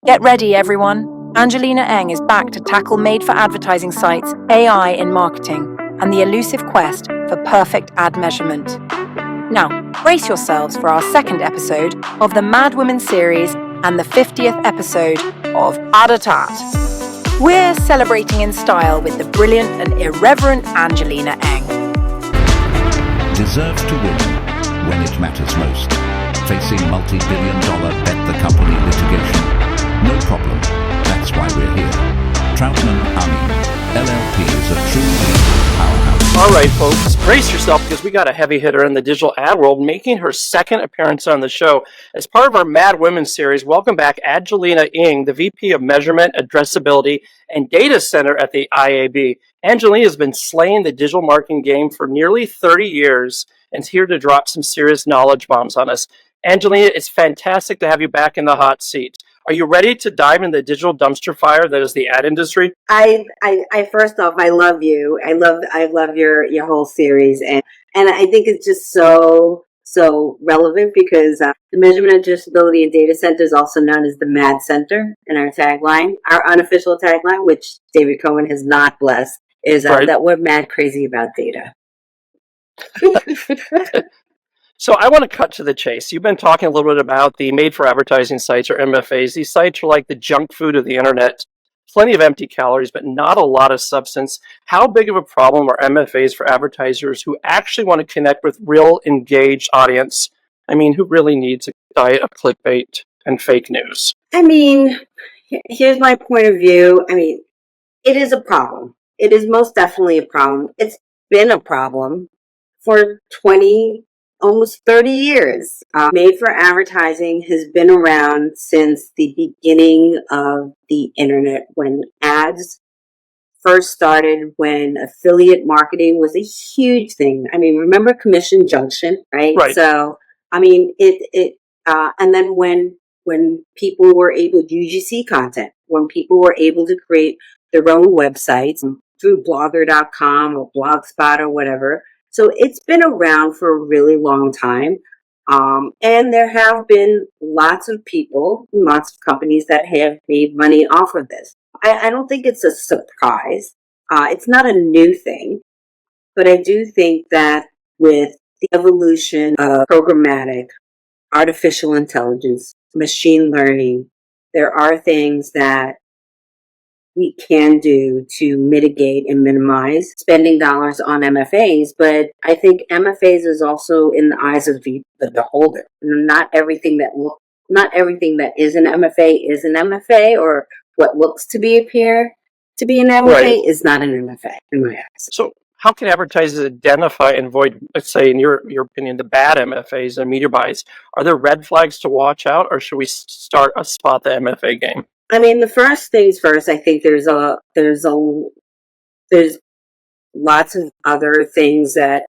Get ready, everyone. Angelina Eng is back to tackle made-for-advertising sites, AI in marketing, and the elusive quest for perfect ad measurement. Now, brace yourselves for our second episode of the Mad Women series and the 50th episode of Adotat. We're celebrating in style with the brilliant and irreverent Angelina Eng. Deserves to win when it matters most. Facing multi-billion-dollar bet-the-company litigation. No problem. That's why we're here. Troutman LLP is a true powerhouse. All right, folks, brace yourself because we got a heavy hitter in the digital ad world making her second appearance on the show. As part of our Mad Women series, welcome back Angelina Eng, the VP of Measurement, Addressability, and Data Center at the IAB. Angelina has been slaying the digital marketing game for nearly 30 years and is here to drop some serious knowledge bombs on us. Angelina, it's fantastic to have you back in the hot seat. Are you ready to dive into the digital dumpster fire that is the ad industry? I first off, I love you. I love your whole series, and I think it's just so relevant because the measurement, addressability, and data center is also known as the MAD Center in our tagline. Our unofficial tagline, which David Cohen has not blessed, is that we're mad crazy about data. So I want to cut to the chase. You've been talking a little bit about the made-for-advertising sites, or MFAs. These sites are like the junk food of the internet. Plenty of empty calories, but not a lot of substance. How big of a problem are MFAs for advertisers who actually want to connect with real engaged audience? I mean, who really needs a diet of clickbait and fake news? I mean, here's my point of view. I mean, it is a problem. It is most definitely a problem. It's been a problem for almost 30 years. Made for advertising has been around since the beginning of the internet, when ads first started, when affiliate marketing was a huge thing. I mean, remember Commission Junction, right? So, I mean, and then when people were able to UGC content, when people were able to create their own websites through blogger.com or Blogspot or whatever. So it's been around for a really long time. And there have been lots of people, lots of companies that have made money off of this. I don't think it's a surprise. It's not a new thing. But I do think that with the evolution of programmatic, artificial intelligence, machine learning, there are things that we can do to mitigate and minimize spending dollars on MFAs. But I think MFAs is also in the eyes of the beholder. Not everything that is an MFA is an MFA, or what looks to appear to be an MFA is not an MFA in my eyes. So how can advertisers identify and avoid, let's say, in your opinion, the bad MFAs and media buys? Are there red flags to watch out, or should we spot the MFA game? I mean, the first things first, I think there's lots of other things that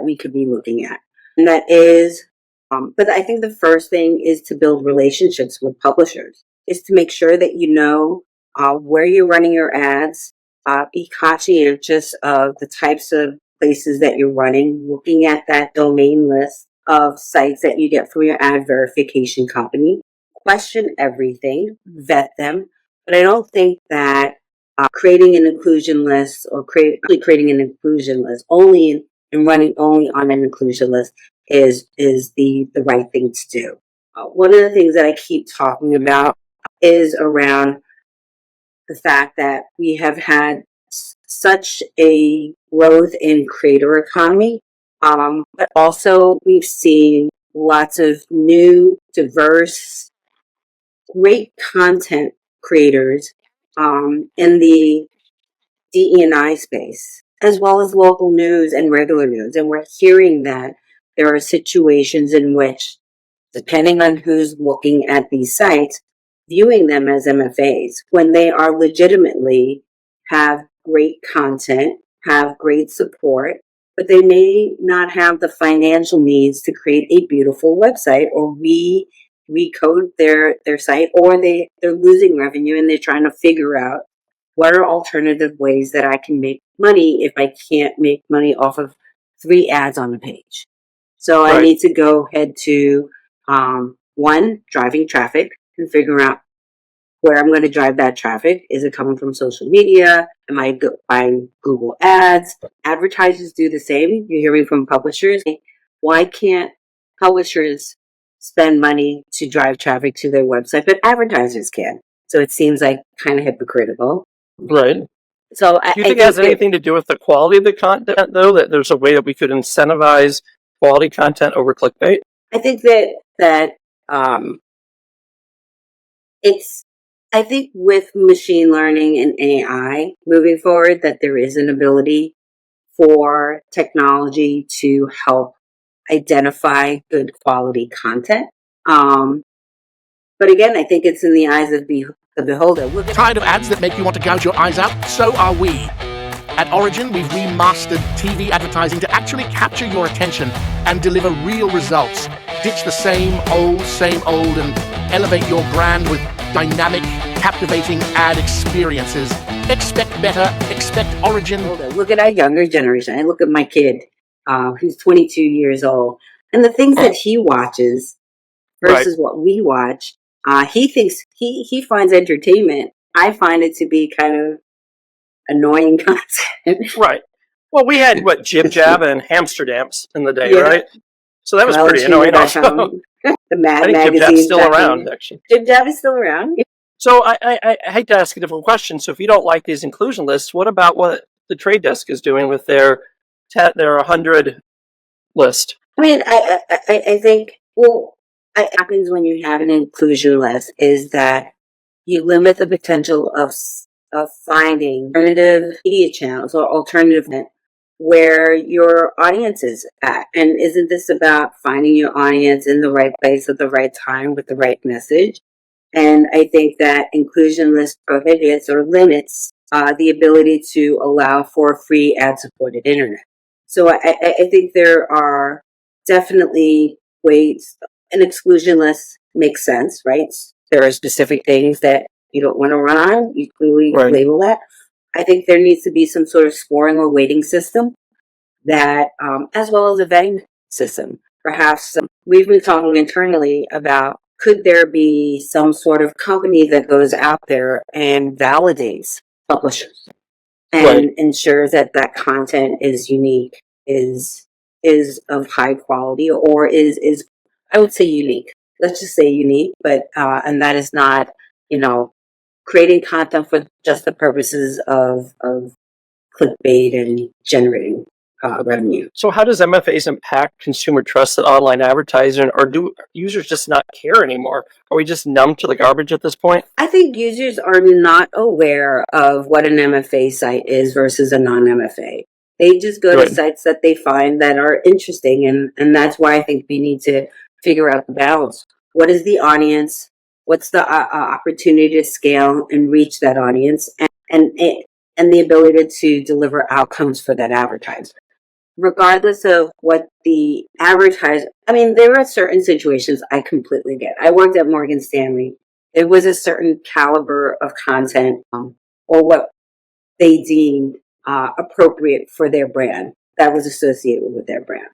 we could be looking at. And that is, but I think the first thing is to build relationships with publishers, is to make sure that you know where you're running your ads, be conscientious of the types of places that you're running, looking at that domain list of sites that you get from your ad verification company. Question everything, vet them, but I don't think that creating an inclusion list or creating an inclusion list only and running only on an inclusion list is the right thing to do. One of the things that I keep talking about is around the fact that we have had such a growth in creator economy, but also we've seen lots of new, diverse, great content creators in the DE&I space, as well as local news and regular news. And we're hearing that there are situations in which, depending on who's looking at these sites, viewing them as MFAs when they are legitimately have great content, have great support, but they may not have the financial means to create a beautiful website or recode their site, or they're losing revenue and they're trying to figure out what are alternative ways that I can make money if I can't make money off of 3 ads on a page. So I need to go head to one, driving traffic, and figure out where I'm going to drive that traffic. Is it coming from social media? Am I buying Google ads? Advertisers do the same. You're hearing from publishers. Why can't publishers spend money to drive traffic to their website, but advertisers can? So it seems like kind of hypocritical. Right. So do you think it has anything to do with the quality of the content, though, that there's a way that we could incentivize quality content over clickbait? I think that I think with machine learning and AI moving forward, that there is an ability for technology to help identify good quality content. But again, I think it's in the eyes of the beholder. Tired of ads that make you want to gouge your eyes out? So are we. At Origin, we've remastered TV advertising to actually capture your attention and deliver real results. Ditch the same old, and elevate your brand with dynamic, captivating ad experiences. Expect better. Expect Origin. Look at our younger generation. I look at my kid, who's 22 years old, and the things that he watches versus what we watch. He thinks he finds entertainment. I find it to be kind of annoying content. Right. Well, we had Jib Jab and Hamsterdams in the day, right? So that was pretty annoying. Also, the Mad I think magazine Jib Jab's still around, actually. Jib Jab is still around. So I hate to ask a different question. So if you don't like these inclusion lists, what about what the Trade Desk is doing with their 100 list? I mean, I think what happens when you have an inclusion list is that you limit the potential of finding alternative media channels or alternative where your audience is at. And isn't this about finding your audience in the right place at the right time with the right message? And I think that inclusion list prohibits or limits the ability to allow for free ad-supported internet. So I think there are definitely ways. An exclusion list makes sense, right? There are specific things that you don't want to run on. You clearly label that. I think there needs to be some sort of scoring or weighting system that, as well as a vetting system. Perhaps we've been talking internally about, could there be some sort of company that goes out there and validates publishers and ensures that that content is unique, is of high quality, or is I would say unique. Let's just say unique, but and that is not, creating content for just the purposes of clickbait and generating revenue. So how does MFAs impact consumer trust in online advertising, or do users just not care anymore? Are we just numb to the garbage at this point? I think users are not aware of what an MFA site is versus a non-MFA. They just go to sites that they find that are interesting, and that's why I think we need to figure out the balance. What is the audience? What's the opportunity to scale and reach that audience, and the ability to deliver outcomes for that advertiser? Regardless of what the advertiser, I mean, there are certain situations I completely get. I worked at Morgan Stanley. There was a certain caliber of content or what they deemed appropriate for their brand that was associated with their brand.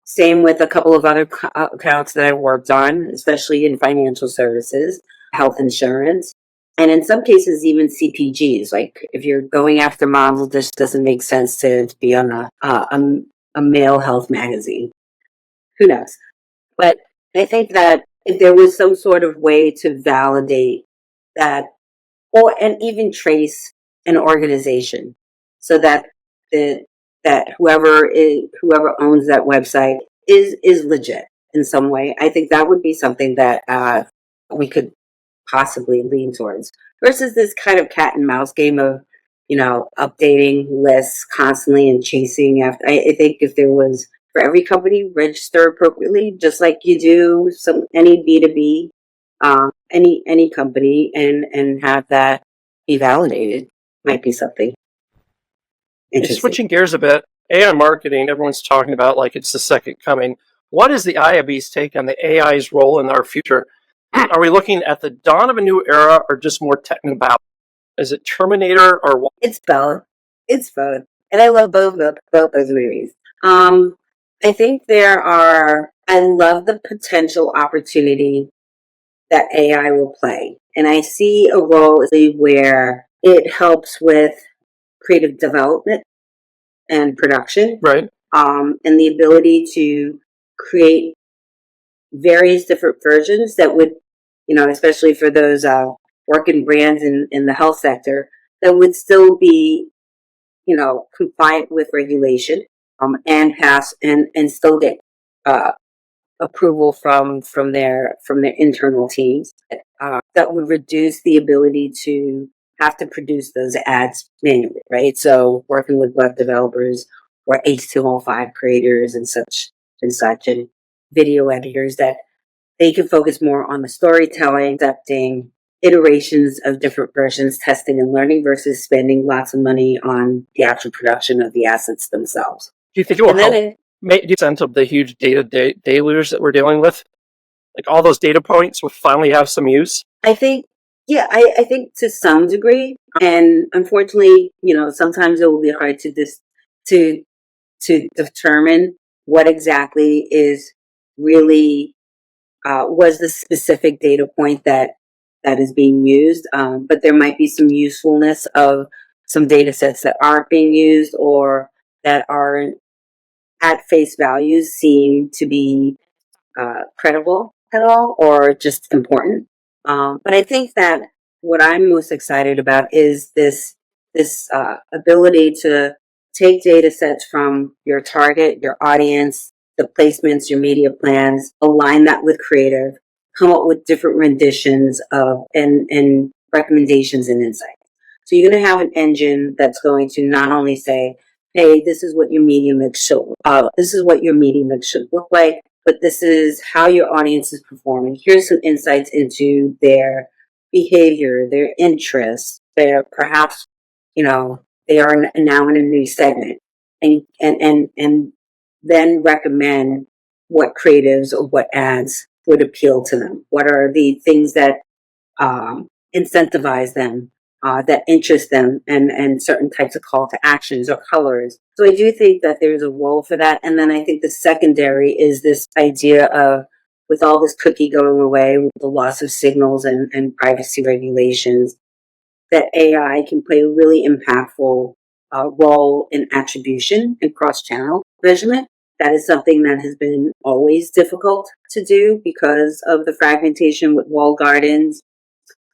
Same with a couple of other accounts that I worked on, especially in financial services, health insurance, and in some cases, even CPGs. Like if you're going after models, this doesn't make sense to be on a male health magazine. Who knows? But I think that if there was some sort of way to validate that, and even trace an organization, so that whoever owns that website is legit in some way, I think that would be something that we could possibly lean towards, versus this kind of cat and mouse game of updating lists constantly and chasing after. I think if there was, for every company, register appropriately, just like you do any B2B, any company, and have that be validated, might be something interesting. Switching gears a bit, AI marketing, everyone's talking about like it's the second coming. What is the IAB's take on the AI's role in our future? Are we looking at the dawn of a new era, or just more technical? Is it Terminator or what? It's both. It's both. And I love both those movies. I think I love the potential opportunity that AI will play. And I see a role where it helps with creative development and production, Right. and the ability to create various different versions that would, especially for those working brands in the health sector, that would still be, compliant with regulation, and pass and still get approval from their internal teams, that would reduce the ability to have to produce those ads manually, right? So working with web developers or H205 creators and such, and video editors, that they can focus more on the storytelling, accepting iterations of different versions, testing and learning, versus spending lots of money on the actual production of the assets themselves. Do you think it will help make sense of the huge data deluge that we're dealing with? Like all those data points will finally have some use? I think, yeah, I think to some degree, and unfortunately, sometimes it will be hard to determine what exactly is really was the specific data point that is being used. But there might be some usefulness of some data sets that aren't being used, or that are at face value seem to be credible at all, or just important. But I think that what I'm most excited about is this ability to take data sets from your target, your audience, the placements, your media plans, align that with creative, come up with different renditions of and recommendations and insights. So you're going to have an engine that's going to not only say, "Hey, this is what your media mix should. This is what your media mix should look like, but this is how your audience is performing. Here's some insights into their behavior, their interests. They're perhaps, they are now in a new segment, and then recommend what creatives or what ads would appeal to them. What are the things that incentivize them, that interest them, and certain types of call to actions or colors." So I do think that there's a role for that. And then I think the secondary is this idea of, with all this cookie going away, with the loss of signals and privacy regulations, that AI can play a really impactful role in attribution and cross-channel measurement. That is something that has been always difficult to do because of the fragmentation with walled gardens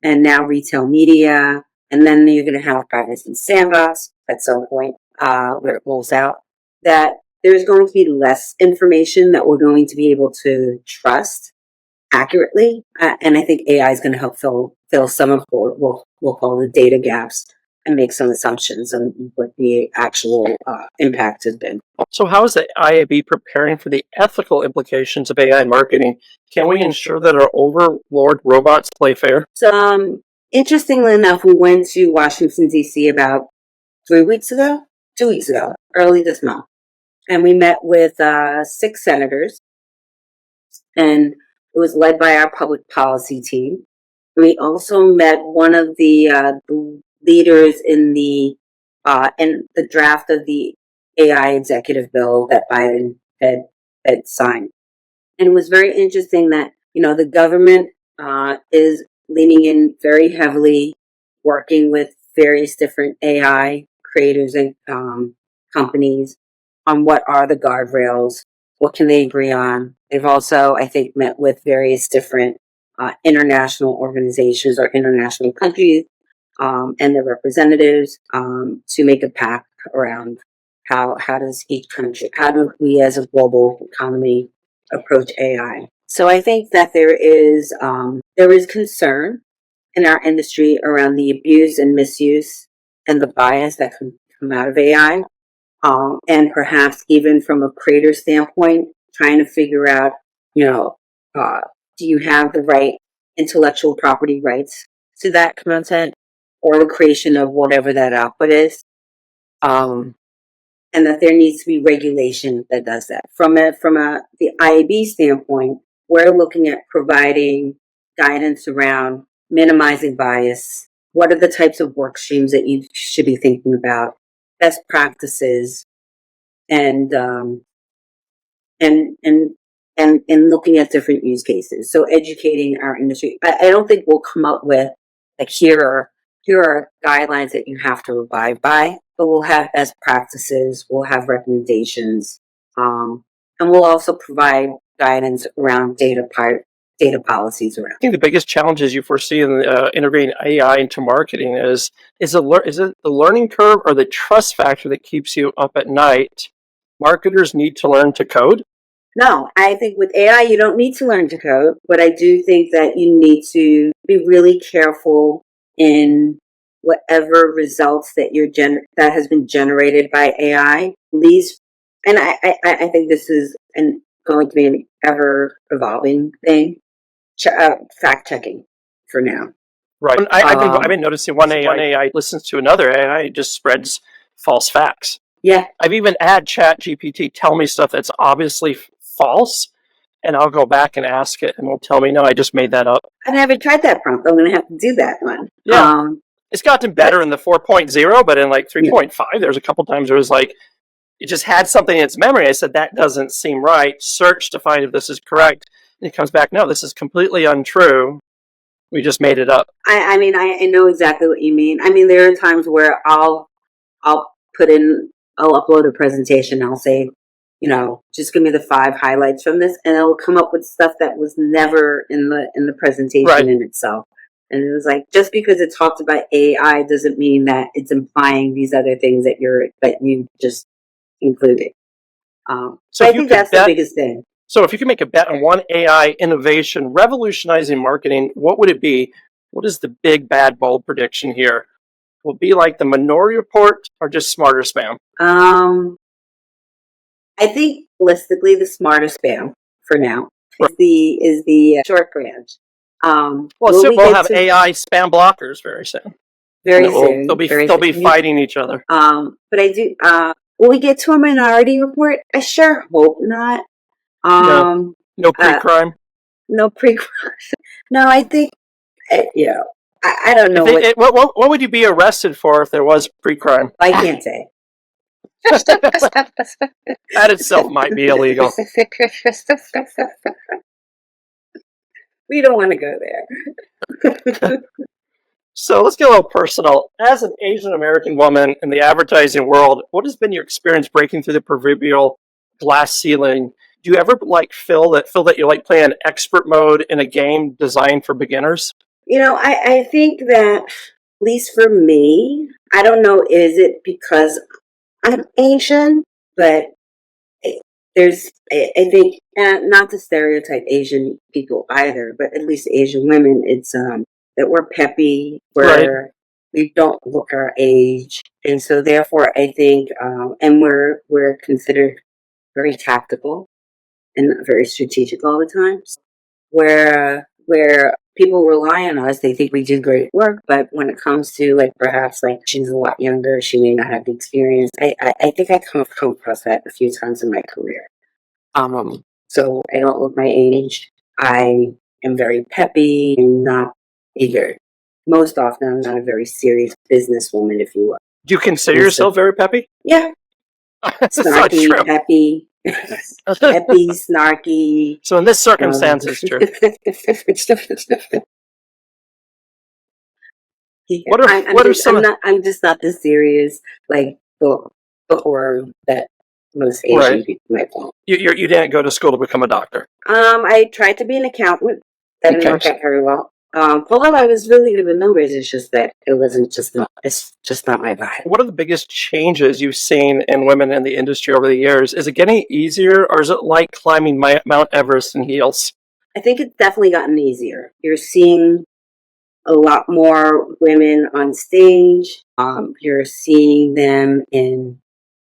and now retail media. And then you're going to have privacy sandbox at some point where it rolls out, that there's going to be less information that we're going to be able to trust accurately. And I think AI is going to help fill some of what we'll call the data gaps, and make some assumptions on what the actual impact has been. So how is the IAB preparing for the ethical implications of AI marketing? Can we ensure that our overlord robots play fair? So, interestingly enough, we went to Washington, D.C. about 2 weeks ago, early this month. And we met with 6 senators, and it was led by our public policy team. We also met one of the leaders in the draft of the AI executive bill that Biden had signed. And it was very interesting that, the government is leaning in very heavily, working with various different AI creators and companies on what are the guardrails, what can they agree on. They've also, I think, met with various different international organizations or international countries and their representatives to make a pact around how does each country, how do we as a global economy approach AI. So I think that there is concern in our industry around the abuse and misuse and the bias that can come out of AI, and perhaps even from a creator standpoint, trying to figure out, do you have the right intellectual property rights to that content or the creation of whatever that output is, and that there needs to be regulation that does that. From the IAB standpoint, we're looking at providing guidance around minimizing bias. What are the types of work streams that you should be thinking about? Best practices, and and looking at different use cases. So educating our industry. I don't think we'll come up with like here are guidelines that you have to abide by, but we'll have best practices, we'll have recommendations, and we'll also provide guidance around data policies around. I think the biggest challenges you foresee in integrating AI into marketing is it the learning curve or the trust factor that keeps you up at night? Marketers need to learn to code? No, I think with AI, you don't need to learn to code, but I do think that you need to be really careful in whatever results that that has been generated by AI. These, and I think this is going to be an ever evolving thing. Fact checking for now. Right. I've been noticing one AI listens to another AI, it just spreads false facts. Yeah. I've even had Chat GPT tell me stuff that's obviously false, and I'll go back and ask it, and it'll tell me, no, I just made that up. I haven't tried that prompt. I'm going to have to do that one. Yeah. It's gotten better in the 4.0, but in like 3.5, there's a couple times where it was like, it just had something in its memory. I said, that doesn't seem right. Search to find if this is correct. And it comes back, no, this is completely untrue. We just made it up. I mean, I know exactly what you mean. I mean, there are times where I'll upload a presentation. I'll say, just give me the 5 highlights from this, and it'll come up with stuff that was never in the presentation in itself. And it was like, just because it talked about AI doesn't mean that it's implying these other things that you just included. So I think that's the biggest thing. So if you could make a bet on one AI innovation revolutionizing marketing, what would it be? What is the big, bad, bold prediction here? Will it be like the Minority Report or just smarter spam? I think holistically the smarter spam for now is the short branch. We'll have AI spam blockers very soon. Very soon. They'll be fighting each other. But I do. Will we get to a Minority Report? I sure hope not. No pre-crime. No pre-crime. No, I think. I don't know. What would you be arrested for if there was pre-crime? I can't say. That itself might be illegal. We don't want to go there. So let's get a little personal. As an Asian American woman in the advertising world, what has been your experience breaking through the proverbial glass ceiling? Do you ever feel that you're like playing expert mode in a game designed for beginners? I think that, at least for me, I don't know, is it because I'm Asian, but I think, and not to stereotype Asian people either, but at least Asian women, it's that we're peppy, we don't look our age, and so therefore I think, and we're considered very tactical and very strategic all the time, where people rely on us, they think we do great work, but when it comes to perhaps she's a lot younger, she may not have the experience. I think I come across that a few times in my career. So I don't look my age. I am very peppy and not eager. Most often, I'm not a very serious businesswoman, if you will. Do you consider yourself very peppy? Yeah. Snarky, peppy. Peppy, snarky. So in this circumstance, it's true. I'm just not this serious, before that most Asian people might want. You didn't go to school to become a doctor? I tried to be an accountant. That didn't work out very well. Although I was really good with numbers, it's just that it's just not my vibe. What are the biggest changes you've seen in women in the industry over the years? Is it getting easier, or is it like climbing Mount Everest in heels? I think it's definitely gotten easier. You're seeing a lot more women on stage. You're seeing them in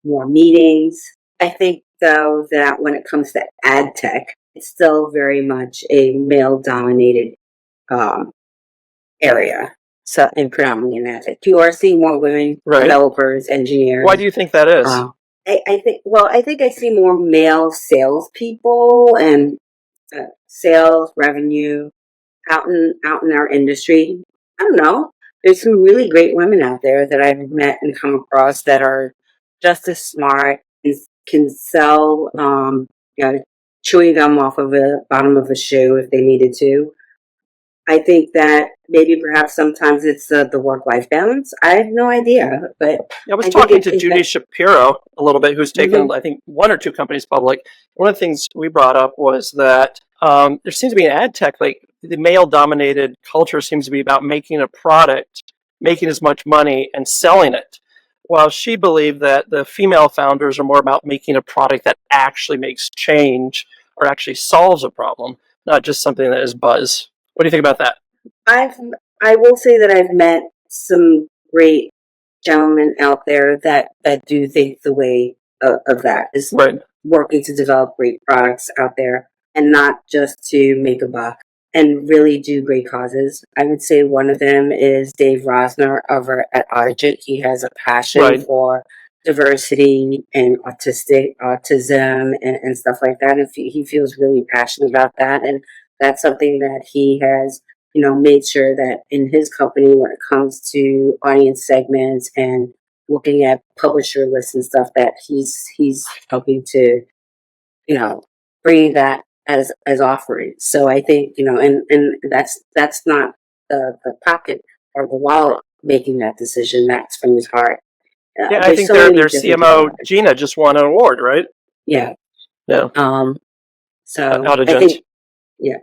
more meetings. I think, though, that when it comes to AdTech, it's still very much a male-dominated area. So, and predominantly in AdTech. You are seeing more women, developers, engineers. Why do you think that is? I think I see more male salespeople and sales revenue out in our industry. I don't know. There's some really great women out there that I've met and come across that are just as smart and can sell, chewing gum off of the bottom of a shoe if they needed to. I think that maybe perhaps sometimes it's the work-life balance. I have no idea, but I was I think talking to Judy Shapiro a little bit, who's taken, I think, 1 or 2 companies public. One of the things we brought up was that there seems to be an ad tech, like the male-dominated culture seems to be about making a product, making as much money, and selling it. While she believed that the female founders are more about making a product that actually makes change or actually solves a problem, not just something that is buzz. What do you think about that? I will say that I've met some great gentlemen out there that do think the way of that, is Right. working to develop great products out there and not just to make a buck, and really do great causes. I would say one of them is Dave Rosner over at Audit. He has a passion Right. for diversity and autism and stuff like that. And he feels really passionate about that. And that's something that he has, made sure that in his company, when it comes to audience segments and looking at publisher lists and stuff, that he's helping to, bring that as offerings. So I think, and that's not the pocket or the wallet making that decision. That's from his heart. Yeah, I think their CMO Gina just won an award, right? Yeah. Yeah. So Out of I think, yeah.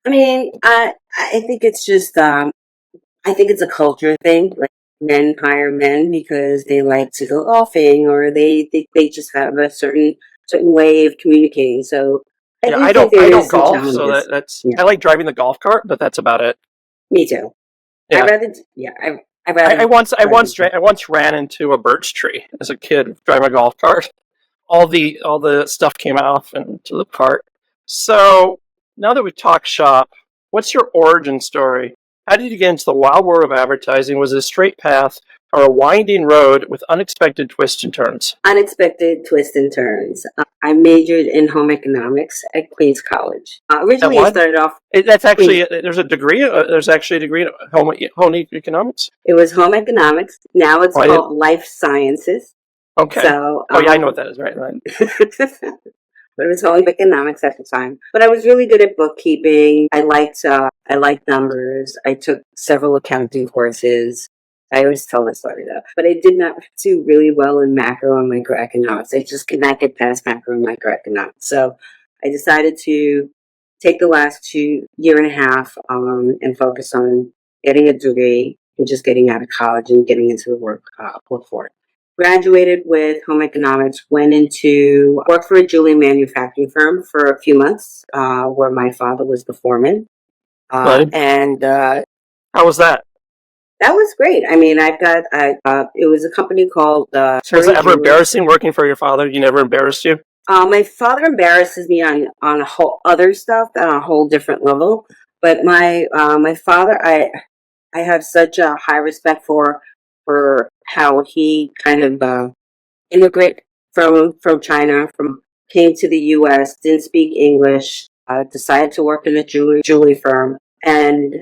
I mean, I think it's just I think it's a culture thing. Like, men hire men because they like to go golfing, or they just have a certain way of communicating. So I don't golf, so that's I like driving the golf cart, but that's about it. Me too. Yeah. I once ran into a birch tree as a kid driving a golf cart. All the stuff came off into the cart. So now that we've talked shop, what's your origin story? How did you get into the wild world of advertising? Was it a straight path or a winding road with unexpected twists and turns? Unexpected twists and turns. I majored in home economics at Queens College. Originally, I started off. That's actually there's a degree. There's actually a degrry in home economics. It was home economics. Now it's called life sciences. Okay. So, I know what that is. Right. But it was home economics at the time. But I was really good at bookkeeping. I liked numbers. I took several accounting courses. I always tell this story though. But I did not do really well in macro and microeconomics. I just could not get past macro and microeconomics. So I decided to take the last year and a half and focus on getting a degree and just getting out of college and getting into the workforce. Graduated with home economics, went into work for a jewelry manufacturing firm for a few months, where my father was the foreman. And how was that? That was great. I mean, it was a company called. Was it ever embarrassing working for your father? You never embarrassed you? My father embarrasses me on a whole other stuff, on a whole different level. But my father, I have such a high respect for how he kind of immigrated from China, came to the U.S., didn't speak English, decided to work in a jewelry firm, and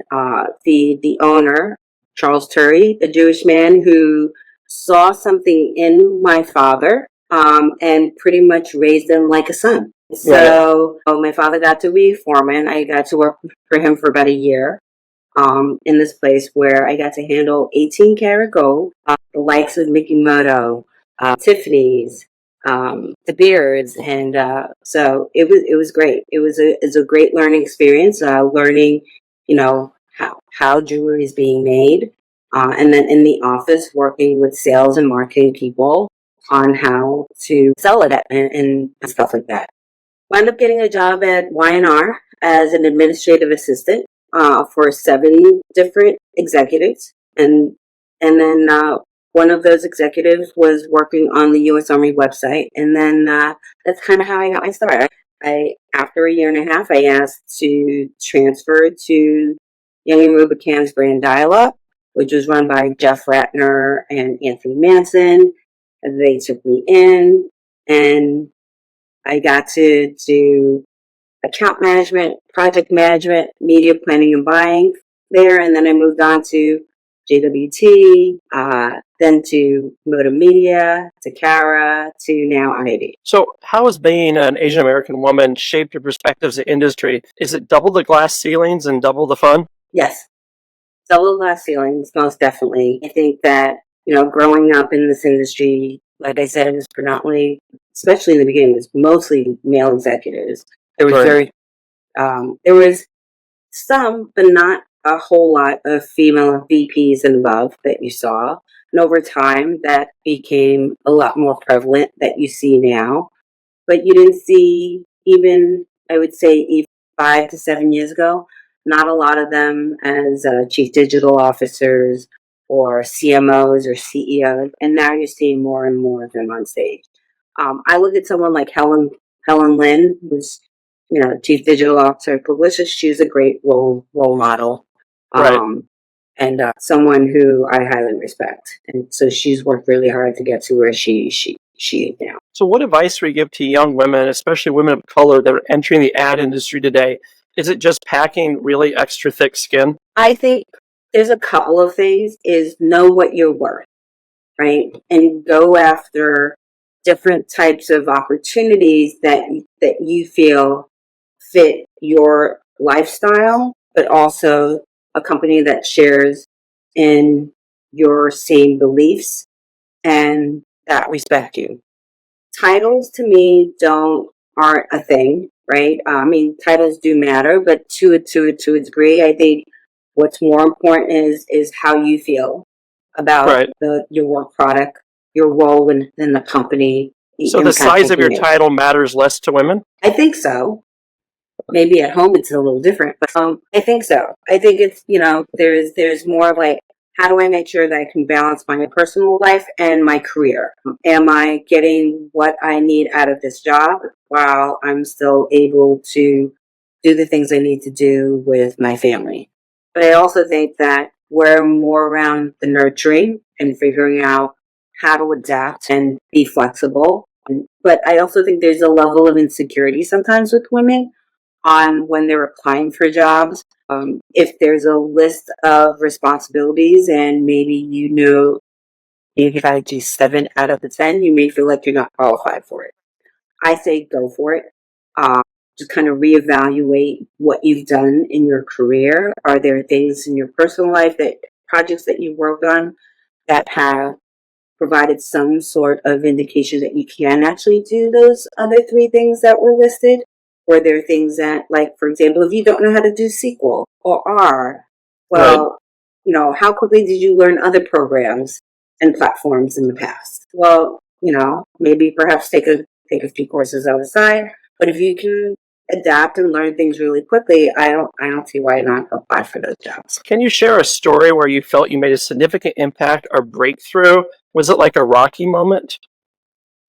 the owner, Charles Turry, a Jewish man who saw something in my father and pretty much raised him like a son. So my father got to be foreman. I got to work for him for about a year. In this place where I got to handle 18 karat gold, the likes of Mikimoto, Tiffany's, the Beards, and so it was great. It was a great learning experience. Learning, how jewelry is being made, and then in the office working with sales and marketing people on how to sell it and stuff like that. Wound up getting a job at Y&R as an administrative assistant. For 7 different executives, and then one of those executives was working on the U.S. Army website, and then that's kind of how I got my start. After a year and a half, I asked to transfer to Young and Rubican's Brand Dial-Up, which was run by Jeff Ratner and Anthony Manson. And they took me in, and I got to do account management, project management, media planning and buying there. And then I moved on to JWT, then to Moda Media, to Cara, to now IAB. So how has being an Asian American woman shaped your perspectives of industry? Is it double the glass ceilings and double the fun? Yes. Double glass ceilings, most definitely. I think that, growing up in this industry, like I said, it was predominantly, especially in the beginning, it was mostly male executives. There was there was some, but not a whole lot of female VPs and above that you saw. And over time, that became a lot more prevalent that you see now. But you didn't see even, I would say, even 5 to 7 years ago, not a lot of them as chief digital officers or CMOs or CEOs. And now you're seeing more and more of them on stage. I look at someone like Helen Lin, who's chief digital officer at Publicis. She's a great role model, and someone who I highly respect. And so she's worked really hard to get to where she is now. So what advice would you give to young women, especially women of color that are entering the ad industry today? Is it just packing really extra thick skin? I think there's a couple of things. Is know what you're worth, right? And go after different types of opportunities that you feel fit your lifestyle, but also a company that shares in your same beliefs and that respect you. Titles to me aren't a thing, right? I mean, titles do matter, but to a degree, I think what's more important is how you feel about your work product, your role within the company. So the size of your title matters less to women? I think so. Maybe at home it's a little different, but I think so. I think it's, there's more of like, how do I make sure that I can balance my personal life and my career? Am I getting what I need out of this job while I'm still able to do the things I need to do with my family? But I also think that we're more around the nurturing and figuring out how to adapt and be flexible. But I also think there's a level of insecurity sometimes with women on when they're applying for jobs. If there's a list of responsibilities and maybe if you got to do 7 out of the 10, you may feel like you're not qualified for it. I say go for it. Just kind of reevaluate what you've done in your career. Are there things in your personal life, projects that you've worked on that have provided some sort of indication that you can actually do those other 3 things that were listed? Or there are things that, like, for example, if you don't know how to do SQL or R, well, how quickly did you learn other programs and platforms in the past? Well, maybe perhaps take a few courses on the side. But if you can adapt and learn things really quickly, I don't see why not apply for those jobs. Can you share a story where you felt you made a significant impact or breakthrough? Was it like a rocky moment?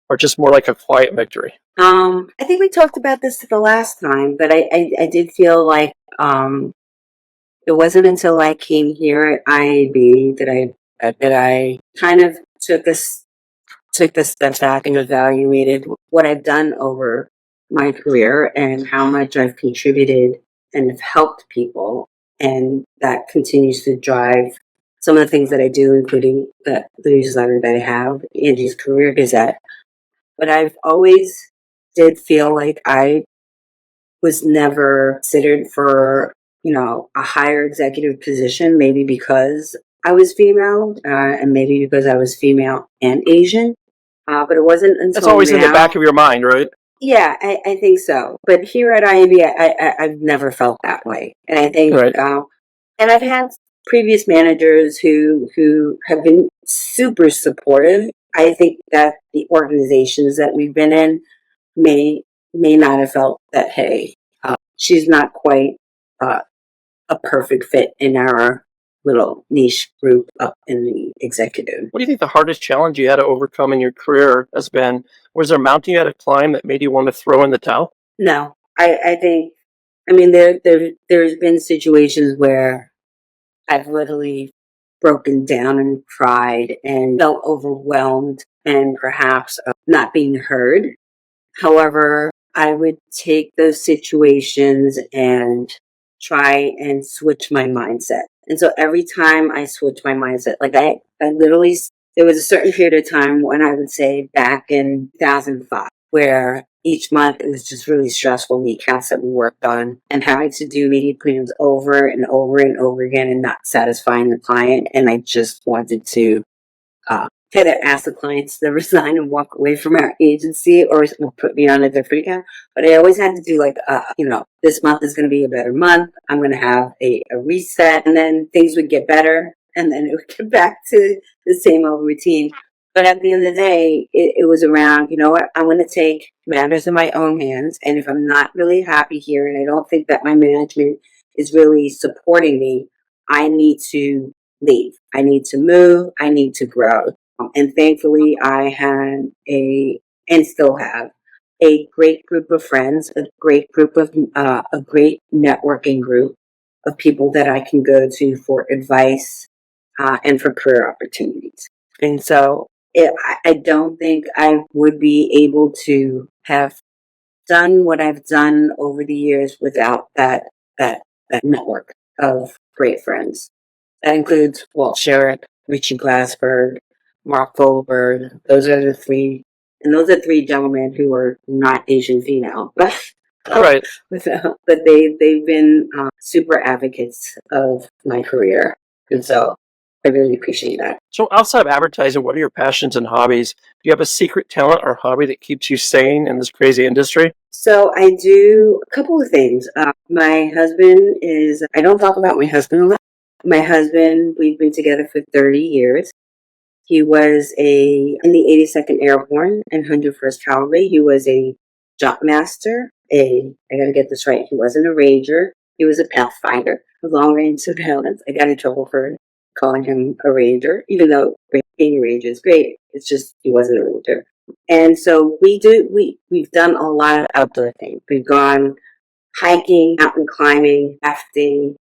Or just more like a quiet victory? I think we talked about this the last time, but I did feel like it wasn't until I came here at IAB that I kind of took a step back and evaluated what I've done over my career and how much I've contributed and have helped people, and that continues to drive some of the things that I do, including the newsletter that I have, Angie's Career Gazette. But I've always did feel like I was never considered for, a higher executive position, maybe because I was female, and maybe because I was female and Asian. But it wasn't until That's always in the back of your mind, right? Yeah, I think so. But here at IAB, I've never felt that way. And I think, and I've had previous managers who have been super supportive. I think that the organizations that we've been in may not have felt that, hey, she's not quite a perfect fit in our little niche group up in the executive. What do you think the hardest challenge you had to overcome in your career has been? Was there a mountain you had to climb that made you want to throw in the towel? No, I think, there's been situations where I've literally broken down and cried and felt overwhelmed and perhaps not being heard. However, I would take those situations and try and switch my mindset. And so every time I switch my mindset, like I literally there was a certain period of time when I would say back in 2005 where each month it was just really stressful, the accounts that we worked on, and having to do media plans over and over and over again and not satisfying the client. And I just wanted to kind of ask the clients to resign and walk away from our agency or put me on a different account. But I always had to do like, this month is going to be a better month. I'm going to have a reset, and then things would get better, and then it would get back to the same old routine. But at the end of the day, it was around, you know what, I'm going to take matters in my own hands. And if I'm not really happy here and I don't think that my management is really supporting me, I need to leave. I need to move. I need to grow. And thankfully, I had and still have, a great group of friends, a great networking group of people that I can go to for advice and for career opportunities. And so I don't think I would be able to have done what I've done over the years without that network of great friends. That includes Walt Sherrick, Richie Glassberg, Mark Goldberg. Those are three gentlemen who are not Asian female, but Right. but they've been super advocates of my career, and so I really appreciate that. So outside of advertising, what are your passions and hobbies? Do you have a secret talent or hobby that keeps you sane in this crazy industry? So I do a couple of things. My husband I don't talk about my husband a lot. My husband, we've been together for 30 years. He was in the 82nd Airborne and 101st Cavalry. He was a jump master. I gotta get this right. He wasn't a ranger. He was a pathfinder of long range surveillance. I got in trouble for calling him a ranger, even though being a ranger is great. It's just he wasn't a ranger. And so we've done a lot of outdoor things. We've gone hiking, mountain climbing, rafting,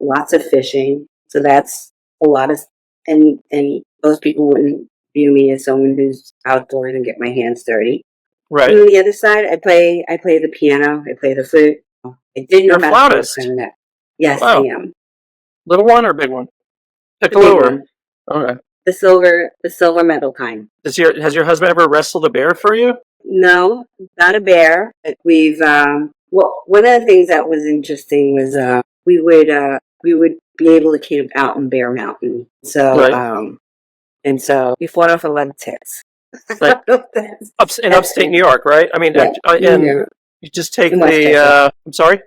lots of fishing. So that's a lot of, and most people wouldn't view me as someone who's outdoors and get my hands dirty. Right. And on the other side, I play the piano, I play the flute. I didn't know You're a how to flautist. play that. Yes, Wow. I am. Little one or big one? The Piccolo big or? one. Okay. The silver medal kind. Has your husband ever wrestled a bear for you? No, not a bear. We've one of the things that was interesting was we would be able to camp out in Bear Mountain. So Right. and so we fought off a lot of ticks. Right. In upstate New York, right? I mean, Yeah. and Yeah. you just take In the. Westchester. I'm sorry.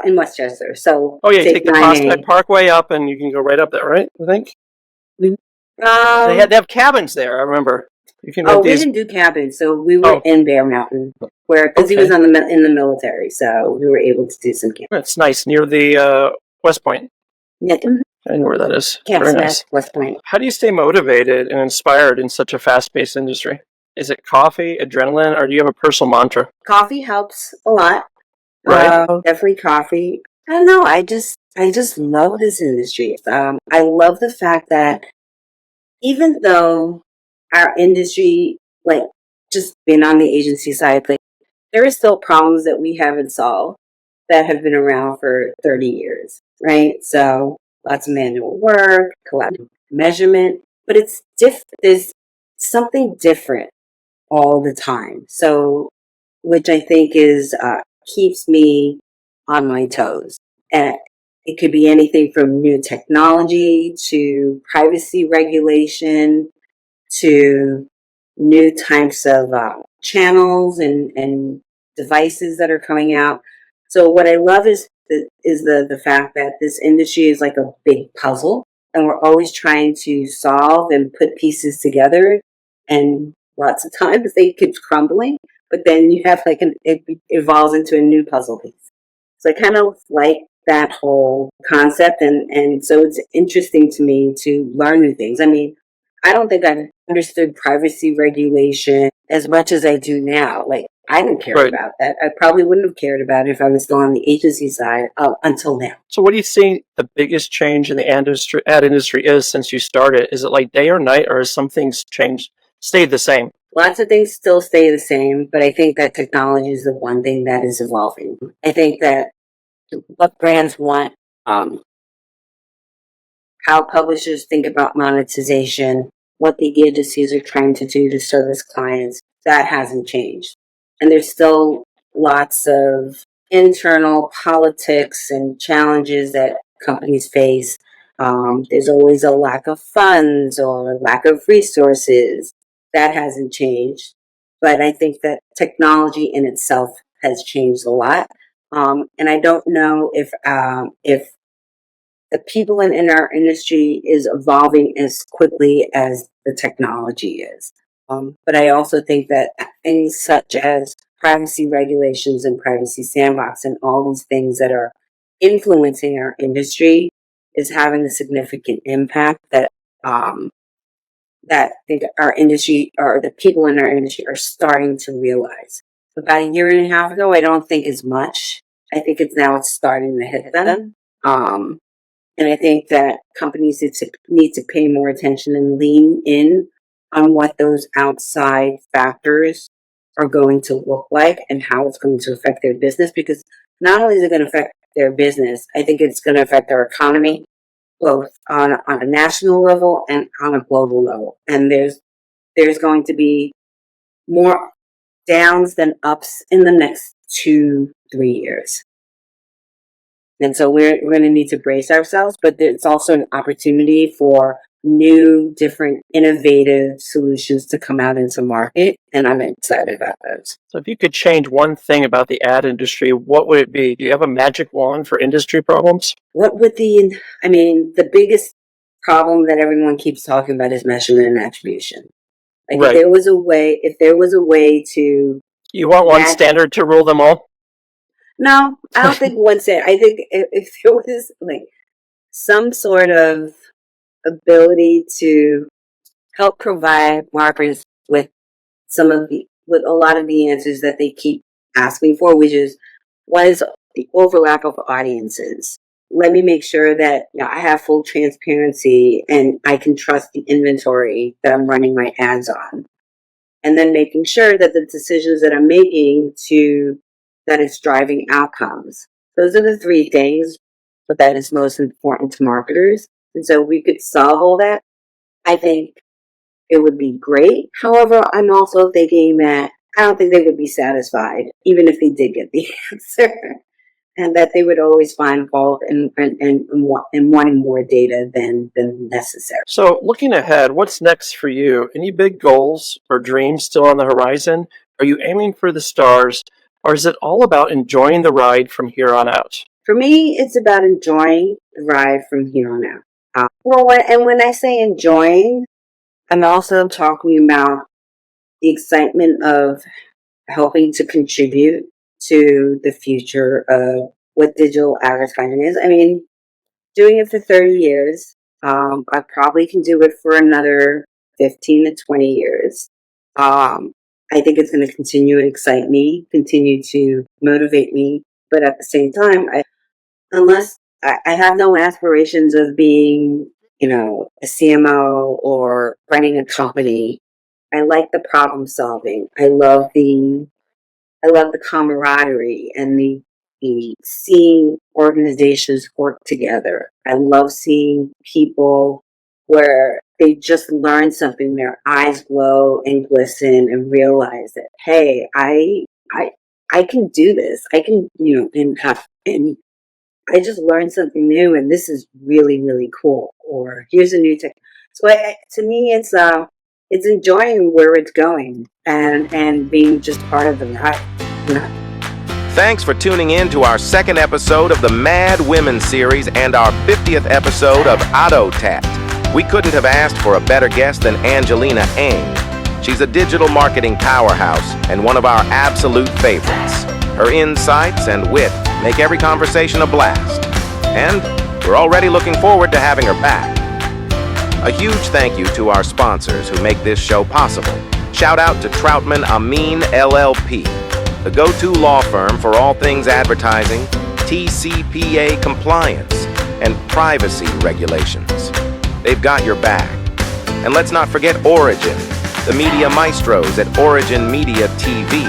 In Westchester. So Oh yeah, you take the 9A. Prospect Parkway up, and you can go right up there, right? I think they They have cabins there. I remember. You can Oh, rent we these. didn't do cabins, so we were Oh. in Bear Mountain, because he Okay. was in the military, so we were able to do some camping. It's nice near the West Point. Yeah, I know where that is. Camp Very Smith, nice. West Point. How do you stay motivated and inspired in such a fast-paced industry? Is it coffee, adrenaline, or do you have a personal mantra? Coffee helps a lot. Right. Definitely coffee. I don't know. I just love this industry. I love the fact that even though our industry, like just being on the agency side, like there are still problems that we haven't solved that have been around for 30 years, right? So lots of manual work, collaborative measurement, but it's there's something different all the time. So, which I think is keeps me on my toes. And it could be anything from new technology to privacy regulation to new types of channels and devices that are coming out. So what I love is the fact that this industry is like a big puzzle, and we're always trying to solve and put pieces together. And lots of times they keep crumbling, but then you have it evolves into a new puzzle piece. So I kind of like that whole concept, and so it's interesting to me to learn new things. I mean, I don't think I've understood privacy regulation as much as I do now. Like, I didn't care Right. about that. I probably wouldn't have cared about it if I was still on the agency side until now. So what do you think the biggest change in the ad industry is since you started? Is it like day or night, or has some things changed, stayed the same? Lots of things still stay the same, but I think that technology is the one thing that is evolving. I think that what brands want, how publishers think about monetization, what the agencies are trying to do to service clients, that hasn't changed. And there's still lots of internal politics and challenges that companies face. There's always a lack of funds or a lack of resources. That hasn't changed. But I think that technology in itself has changed a lot. And I don't know if the people in our industry is evolving as quickly as the technology is. But I also think that things such as privacy regulations and privacy sandbox and all these things that are influencing our industry is having a significant impact that I think our industry or the people in our industry are starting to realize. About a year and a half ago, I don't think as much. I think it's starting to hit them. And I think that companies need to pay more attention and lean in on what those outside factors are going to look like and how it's going to affect their business. Because not only is it going to affect their business, I think it's going to affect our economy, both on a national level and on a global level. And there's going to be more downs than ups in the next 2-3 years. And so we're going to need to brace ourselves, but it's also an opportunity for new, different, innovative solutions to come out into market, and I'm excited about those. So if you could change one thing about the ad industry, what would it be? Do you have a magic wand for industry problems? The biggest problem that everyone keeps talking about is measurement and attribution. Like Right. if there was a way to... You want one standard to rule them all? No, I don't think one standard. I think if there was like some sort of ability to help provide marketers with with a lot of the answers that they keep asking for, which is what is the overlap of audiences? Let me make sure that I have full transparency and I can trust the inventory that I'm running my ads on. And then making sure that the decisions that I'm making that it's driving outcomes. Those are the three things, but that is most important to marketers. And so we could solve all that. I think it would be great. However, I'm also thinking that I don't think they would be satisfied, even if they did get the answer, and that they would always find fault and wanting more data than necessary. So looking ahead, what's next for you? Any big goals or dreams still on the horizon? Are you aiming for the stars, or is it all about enjoying the ride from here on out? For me, it's about enjoying the ride from here on out. When I say enjoying, I'm also talking about the excitement of helping to contribute to the future of what digital advertising is. I mean, doing it for 30 years, I probably can do it for another 15 to 20 years. I think it's going to continue to excite me, continue to motivate me, but at the same time, I have no aspirations of being, a CMO or running a company. I like the problem solving. I love the camaraderie and the seeing organizations work together. I love seeing people where they just learn something, their eyes glow and glisten and realize that, hey, I can do this. I can, and I just learned something new and this is really, really cool. Or here's a new tech. So to me, it's enjoying where it's going and being just part of the ride. Thanks for tuning in to our second episode of the Mad Women series and our 50th episode of Adotat. We couldn't have asked for a better guest than Angelina Eng. She's a digital marketing powerhouse and one of our absolute favorites. Her insights and wit make every conversation a blast. And we're already looking forward to having her back. A huge thank you to our sponsors who make this show possible. Shout out to Troutman Amin LLP, the go-to law firm for all things advertising, TCPA compliance, and privacy regulations. They've got your back. And let's not forget Origin, the media maestros at Origin Media TV,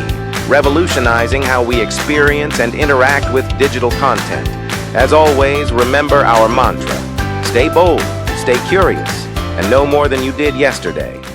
revolutionizing how we experience and interact with digital content. As always, remember our mantra: stay bold, stay curious, and no more than you did yesterday.